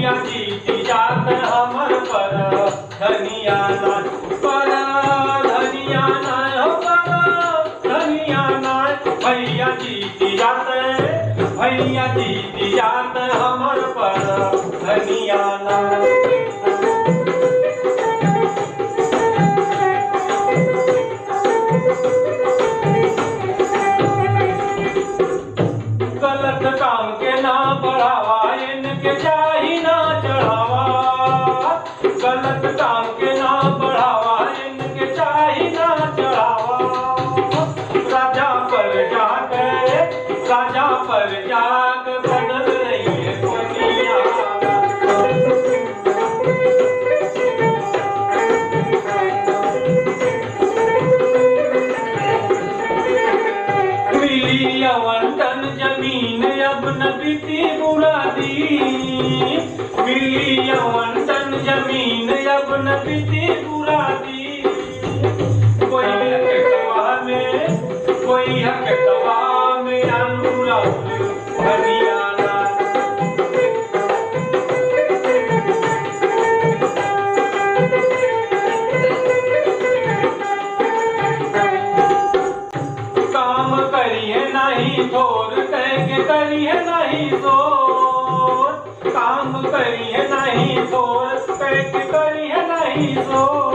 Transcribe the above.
भैया जीती जात हमर पर धनिया नाय, पर धनिया नाय हो, पर धनिया नाय। भैया जीती जात, भैया जीती जात हमर पर धनिया नाय। गलत काम के ना बढ़ावा, इनके चाही ना चढ़ावा। गलत काम के ना बढ़ावा, इनके चाही ना चढ़ावा। राजा पर जाग बदल रही है दुनिया। मिली आवंटन जमीन अब न बीती मुरादी, मिली आवंटन जमीन अब न बीती मुरादी। कोई हक गवाह में, कोई हक गवाह में अनुराग धनिया नाय। काम करिए नहीं थोर, कह के करिए नहीं थोर। काम करिए नहीं थोर, कह के करिए नहीं थोर।